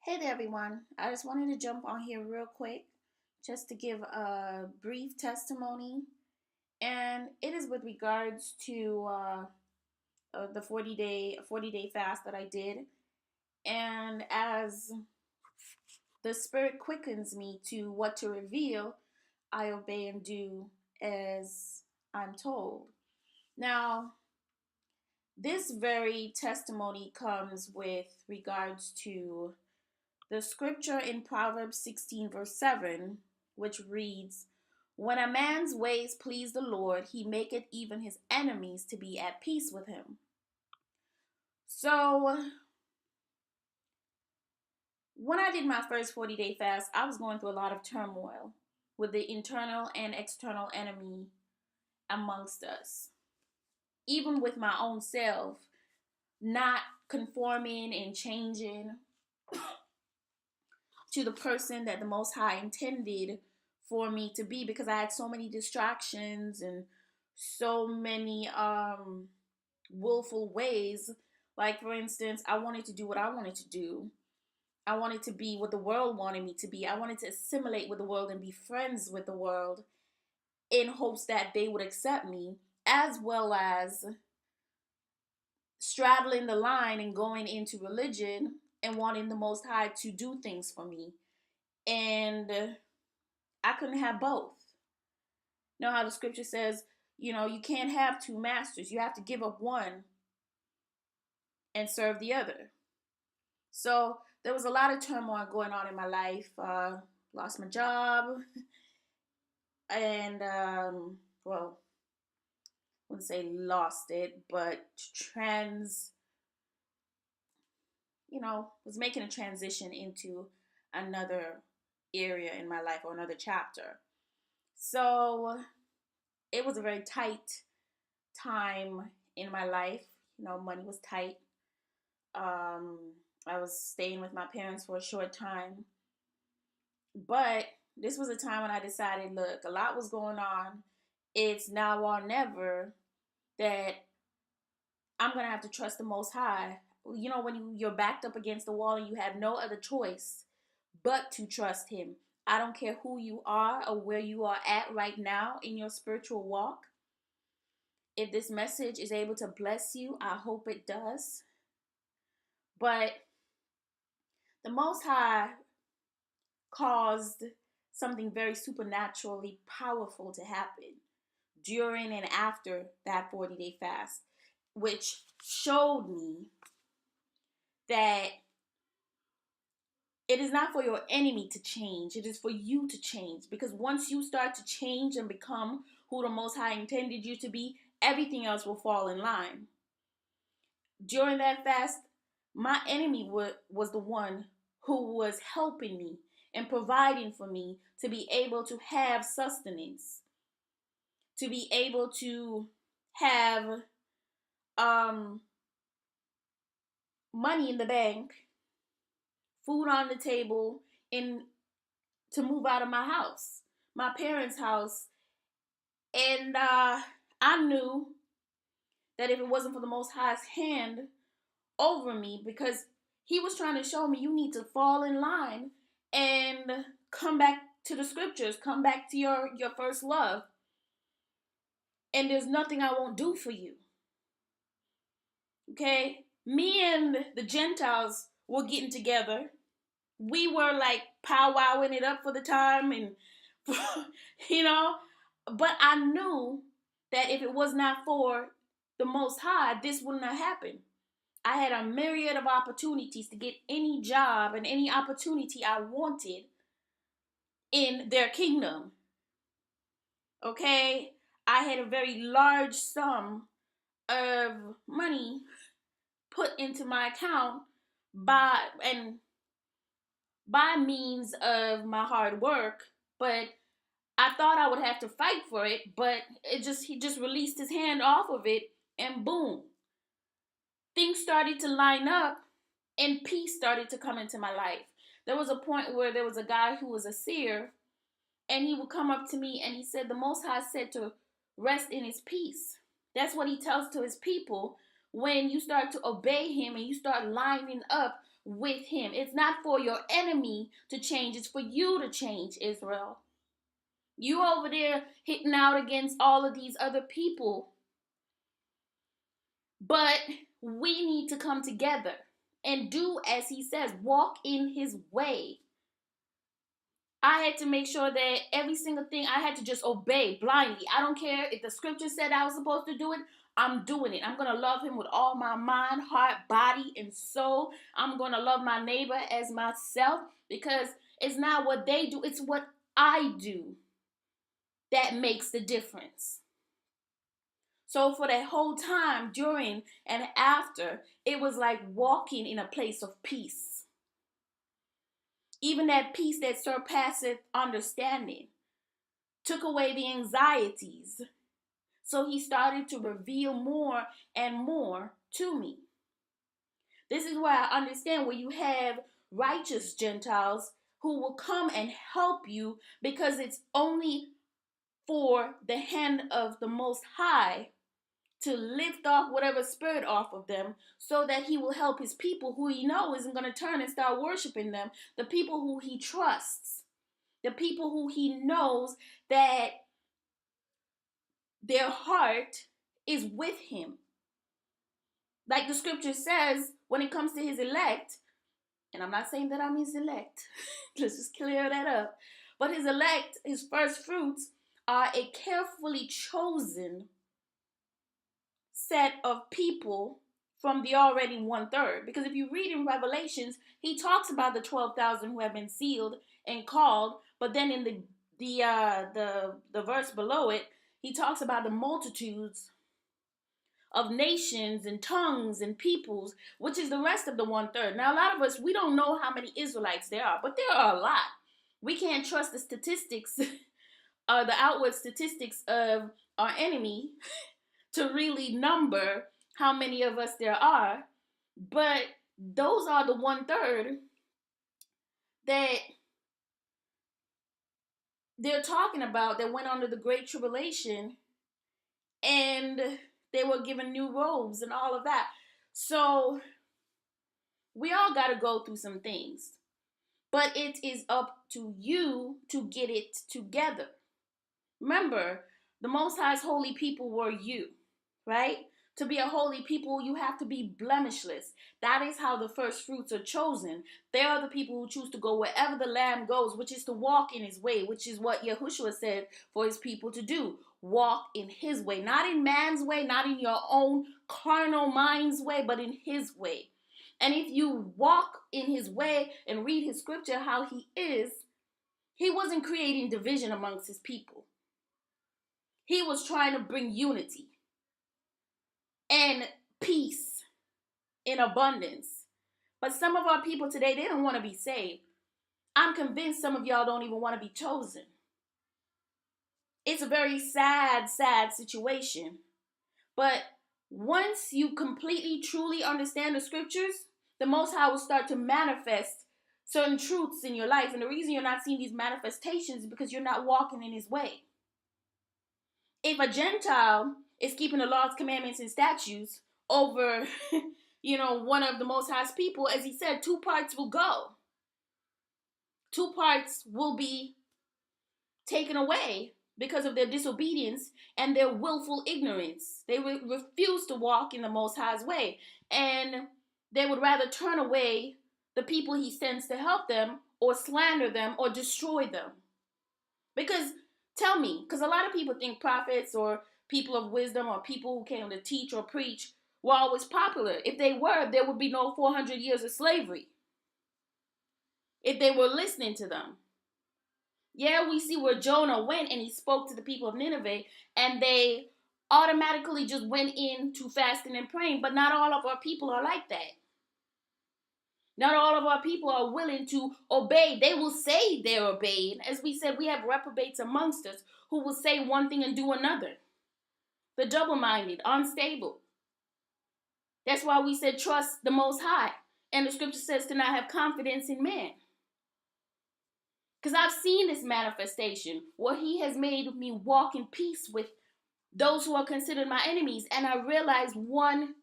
Hey there, everyone. I just wanted to jump on here real quick just to give a brief testimony. And it is with regards to the 40-day fast that I did. And as the Spirit quickens me to what to reveal, I obey and do as I'm told. Now, this very testimony comes with regards to the scripture in Proverbs 16, verse 7, which reads, "When a man's ways please the Lord, he maketh even his enemies to be at peace with him." So, when I did my first 40-day fast, I was going through a lot of turmoil with the internal and external enemy amongst us. Even with my own self, not conforming and changing to the person that the Most High intended for me to be, because I had so many distractions and so many willful ways. Like, for instance, I wanted to do what I wanted to do. I wanted to be what the world wanted me to be. I wanted to assimilate with the world and be friends with the world in hopes that they would accept me, as well as straddling the line and going into religion and wanting the Most High to do things for me. And I couldn't have both. You know how the scripture says, you can't have two masters. You have to give up one and serve the other. So there was a lot of turmoil going on in my life. Lost my job. And, well, I wouldn't say lost it, but was making a transition into another area in my life, or another chapter. So it was a very tight time in my life. Money was tight. I was staying with my parents for a short time. But this was a time when I decided, look, a lot was going on. It's now or never that I'm going to have to trust the Most High. When you're backed up against the wall and you have no other choice but to trust Him. I don't care who you are or where you are at right now in your spiritual walk. If this message is able to bless you, I hope it does. But the Most High caused something very supernaturally powerful to happen during and after that 40-day fast, which showed me that it is not for your enemy to change. It is for you to change. Because once you start to change and become who the Most High intended you to be, everything else will fall in line. During that fast, my enemy was the one who was helping me and providing for me to be able to have sustenance, to be able to have money in the bank, food on the table, and to move out of my house, my parents' house. And I knew that if it wasn't for the Most High's hand over me, because He was trying to show me, you need to fall in line and come back to the scriptures, come back to your first love. And there's nothing I won't do for you. Okay? Me and the Gentiles were getting together. We were like powwowing it up for the time, and but I knew that if it was not for the Most High, this wouldn't have happened. I had a myriad of opportunities to get any job and any opportunity I wanted in their kingdom. Okay? I had a very large sum of money put into my account by means of my hard work, but I thought I would have to fight for it, but he just released his hand off of it, and boom. Things started to line up, and peace started to come into my life. There was a point where there was a guy who was a seer, and he would come up to me and he said, the Most High said to rest in His peace. That's what He tells to His people when you start to obey Him and you start lining up with him. It's not for your enemy to change. It's for you to change, Israel. You over there hitting out against all of these other people. But we need to come together and do as he says. Walk in his way. I had to make sure that every single thing, I had to just obey blindly. I don't care if the scripture said I was supposed to do it. I'm doing it. I'm going to love him with all my mind, heart, body, and soul. I'm going to love my neighbor as myself, because it's not what they do. It's what I do that makes the difference. So for that whole time, during and after, it was like walking in a place of peace. Even that peace that surpasseth understanding took away the anxieties. So he started to reveal more and more to me. This is why I understand where you have righteous Gentiles who will come and help you, because it's only for the hand of the Most High to lift off whatever spirit off of them, so that he will help his people who he knows isn't going to turn and start worshiping them, the people who he trusts, the people who he knows that their heart is with him. Like the scripture says, when it comes to his elect, and I'm not saying that I'm his elect, let's just clear that up, but his elect, his first fruits, are a carefully chosen set of people from the already 1/3. Because if you read in Revelations, he talks about the 12,000 who have been sealed and called, but then in the verse below it, he talks about the multitudes of nations and tongues and peoples, which is the rest of the 1/3. Now, a lot of us, we don't know how many Israelites there are, but there are a lot. We can't trust the statistics, the outward statistics of our enemy to really number how many of us there are. But those are the 1/3 that they're talking about, that went under the Great Tribulation, and they were given new robes and all of that. So we all got to go through some things, but it is up to you to get it together. Remember, the Most High's holy people were you, right? To be a holy people, you have to be blemishless. That is how the first fruits are chosen. They are the people who choose to go wherever the Lamb goes, which is to walk in his way, which is what Yahushua said for his people to do. Walk in his way, not in man's way, not in your own carnal mind's way, but in his way. And if you walk in his way and read his scripture how he is, he wasn't creating division amongst his people. He was trying to bring unity and peace in abundance. But some of our people today, they don't want to be saved. I'm convinced some of y'all don't even want to be chosen. It's a very sad, sad situation. But once you completely, truly understand the scriptures, the Most High will start to manifest certain truths in your life. And the reason you're not seeing these manifestations is because you're not walking in his way. If a Gentile is keeping the laws, commandments, and statutes over, one of the Most High's people, as he said, 2 parts will go. 2 parts will be taken away because of their disobedience and their willful ignorance. They refuse to walk in the Most High's way. And they would rather turn away the people he sends to help them, or slander them, or destroy them. Because, tell me, because a lot of people think prophets or people of wisdom or people who came to teach or preach were always popular. If they were, there would be no 400 years of slavery. If they were listening to them. Yeah, we see where Jonah went and he spoke to the people of Nineveh, and they automatically just went into fasting and praying. But not all of our people are like that. Not all of our people are willing to obey. They will say they're obeying. As we said, we have reprobates amongst us who will say one thing and do another. The double-minded, unstable. That's why we said trust the Most High. And the scripture says to not have confidence in man. Because I've seen this manifestation where he has made me walk in peace with those who are considered my enemies. And I realized one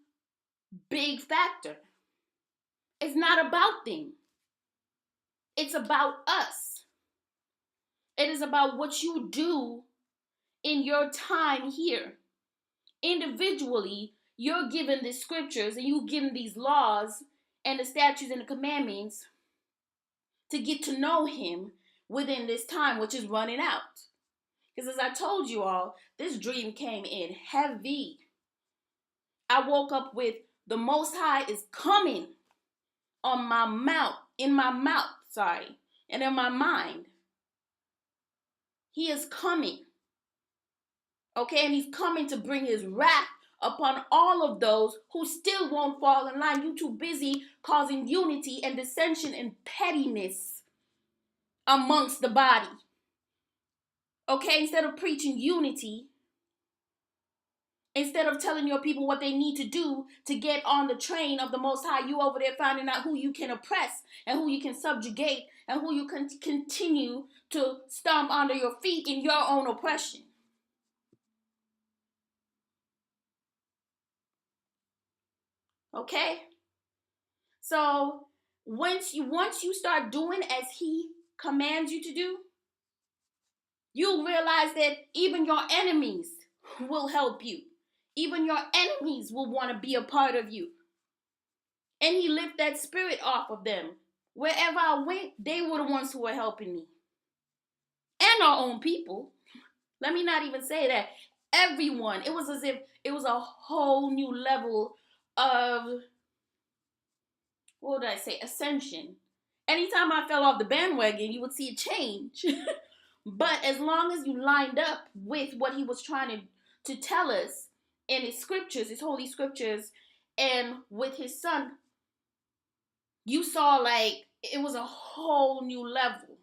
big factor. It's not about them. It's about us. It is about what you do in your time here. Individually, you're given the scriptures and you're given these laws and the statutes and the commandments to get to know him within this time, which is running out. Because as I told you all, this dream came in heavy. I woke up with the Most High is coming on my mouth, and in my mind. He is coming. Okay, and he's coming to bring his wrath upon all of those who still won't fall in line. You too busy causing unity and dissension and pettiness amongst the body. Okay, instead of preaching unity, instead of telling your people what they need to do to get on the train of the Most High, you over there finding out who you can oppress and who you can subjugate and who you can continue to stomp under your feet in your own oppression. Okay? So once you start doing as he commands you to do, you'll realize that even your enemies will help you. Even your enemies will want to be a part of you. And he lifted that spirit off of them. Wherever I went, they were the ones who were helping me. And our own people. Let me not even say that. Everyone. It was as if it was a whole new level of, what would I say, ascension. Anytime I fell off the bandwagon, you would see a change. But as long as you lined up with what he was trying to tell us in his scriptures, his holy scriptures, and with his son, you saw like it was a whole new level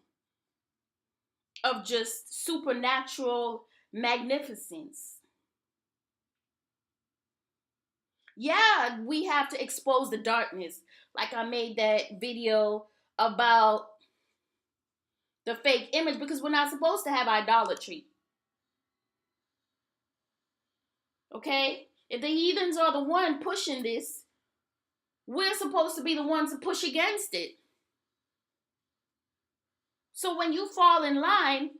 of just supernatural magnificence. Yeah, we have to expose the darkness. Like I made that video about the fake image, because we're not supposed to have idolatry. Okay? If the heathens are the one pushing this, we're supposed to be the ones to push against it. So when you fall in line,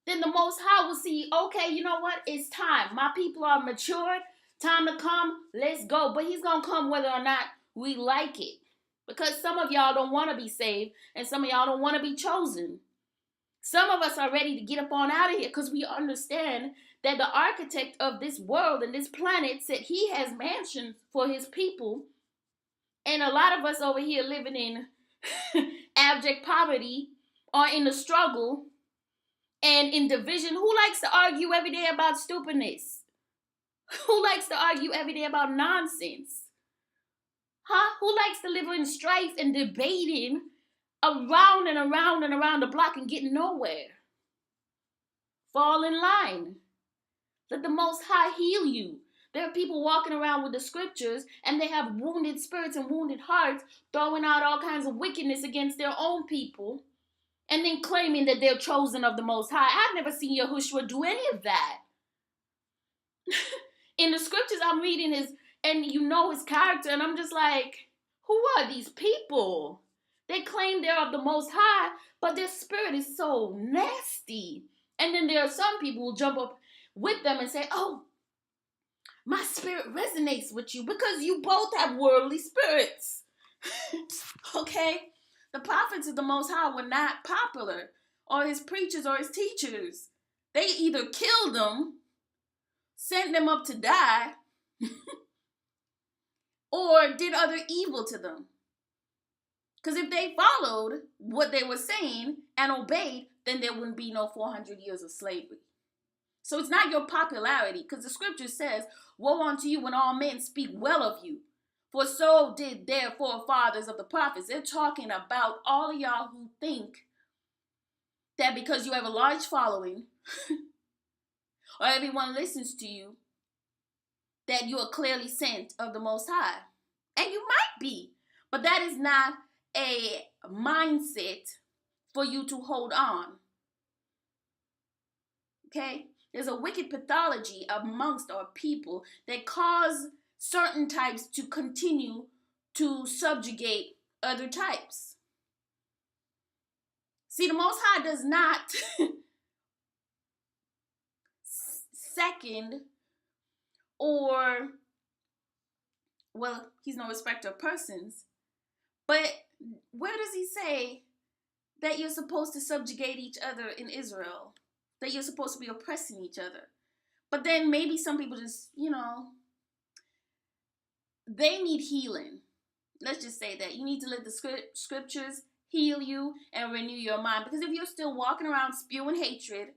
then the Most High will see, okay, you know what? It's time. My people are matured. Time to come. Let's go. But he's going to come whether or not we like it. Because some of y'all don't want to be saved, and some of y'all don't want to be chosen. Some of us are ready to get up on out of here because we understand that the architect of this world and this planet said he has mansions for his people. And a lot of us over here living in abject poverty or in the struggle and in division. Who likes to argue every day about stupidness? Who likes to argue every day about nonsense? Huh? Who likes to live in strife and debating around and around and around the block and getting nowhere? Fall in line. Let the Most High heal you. There are people walking around with the scriptures and they have wounded spirits and wounded hearts, throwing out all kinds of wickedness against their own people and then claiming that they're chosen of the Most High. I've never seen Yahushua do any of that. In the scriptures I'm reading and you know his character, and I'm just like, who are these people? They claim they're of the Most High, but their spirit is so nasty. And then there are some people who jump up with them and say, oh, my spirit resonates with you because you both have worldly spirits. Okay? The prophets of the Most High were not popular, or his preachers or his teachers. They either killed them, sent them up to die, or did other evil to them. Because if they followed what they were saying and obeyed, then there wouldn't be no 400 years of slavery. So it's not your popularity, because the scripture says, woe unto you when all men speak well of you. For so did their forefathers of the prophets. They're talking about all of y'all who think that because you have a large following or everyone listens to you, that you are clearly sent of the Most High. And you might be, but that is not a mindset for you to hold on. Okay? There's a wicked pathology amongst our people that cause certain types to continue to subjugate other types. See, the Most High does not second or, well, he's no respecter of persons, but where does he say that you're supposed to subjugate each other in Israel? That you're supposed to be oppressing each other? But then maybe some people just, they need healing. Let's just say that. You need to let the scriptures heal you and renew your mind. Because if you're still walking around spewing hatred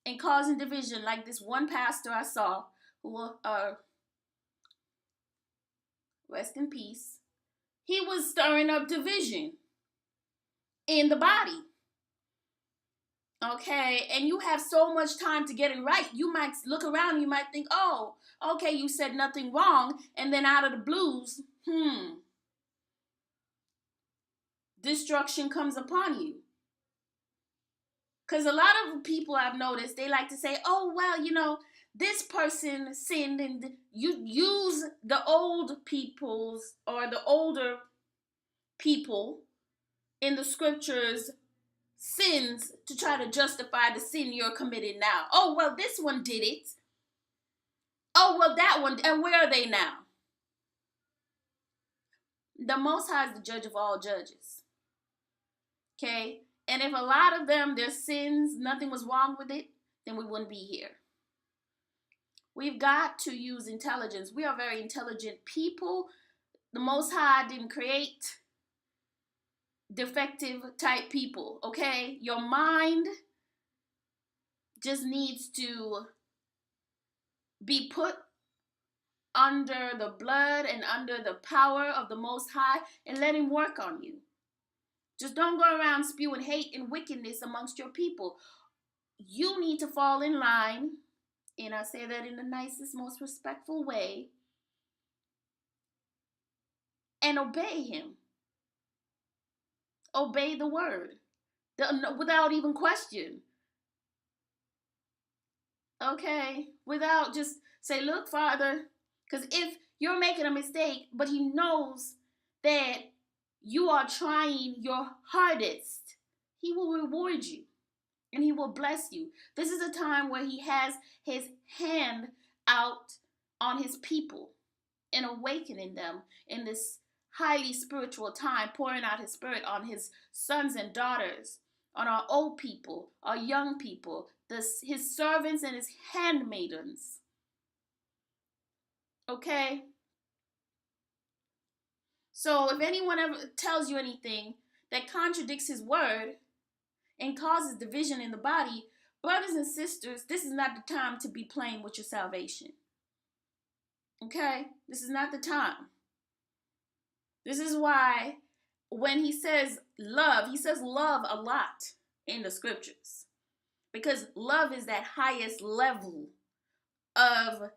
and causing division, like this one pastor I saw, who, rest in peace, he was stirring up division in the body. Okay, and you have so much time to get it right. You might look around and you might think, oh, okay, you said nothing wrong. And then out of the blues, destruction comes upon you. Because a lot of people I've noticed, they like to say, oh, well, this person sinned, and you use the old people's or the older people in the scriptures sins to try to justify the sin you're committing now. Oh, well, this one did it. Oh, well, that one, and where are they now? The Most High is the judge of all judges. Okay? And if a lot of them, their sins, nothing was wrong with it, then we wouldn't be here. We've got to use intelligence. We are very intelligent people. The Most High didn't create defective type people, okay? Your mind just needs to be put under the blood and under the power of the Most High and let him work on you. Just don't go around spewing hate and wickedness amongst your people. You need to fall in line, and I say that in the nicest, most respectful way, and obey him. Obey the word without even question. Okay? Without just say, look, Father, because if you're making a mistake, but he knows that you are trying your hardest, he will reward you and he will bless you. This is a time where he has his hand out on his people and awakening them in this highly spiritual time, pouring out his spirit on his sons and daughters, on our old people, our young people, his servants and his handmaidens. Okay? So if anyone ever tells you anything that contradicts his word and causes division in the body, brothers and sisters, this is not the time to be playing with your salvation. Okay? This is not the time. This is why when he says love a lot in the scriptures. Because love is that highest level of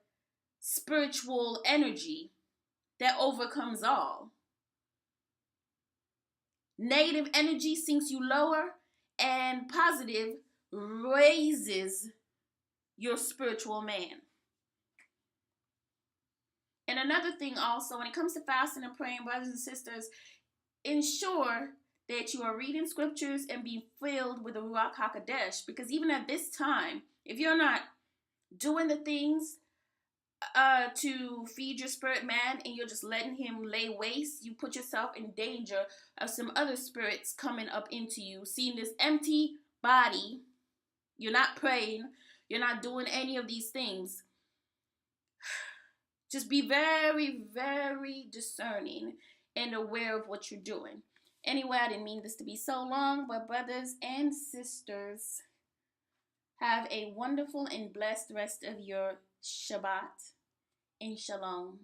spiritual energy that overcomes all. Negative energy sinks you lower, and positive raises your spiritual man. And another thing also, when it comes to fasting and praying, brothers and sisters, ensure that you are reading scriptures and being filled with the Ruach HaKodesh. Because even at this time, if you're not doing the things to feed your spirit man and you're just letting him lay waste, you put yourself in danger of some other spirits coming up into you, seeing this empty body. You're not praying, you're not doing any of these things. Just be very, very discerning and aware of what you're doing. Anyway, I didn't mean this to be so long, but brothers and sisters, have a wonderful and blessed rest of your Shabbat. And shalom.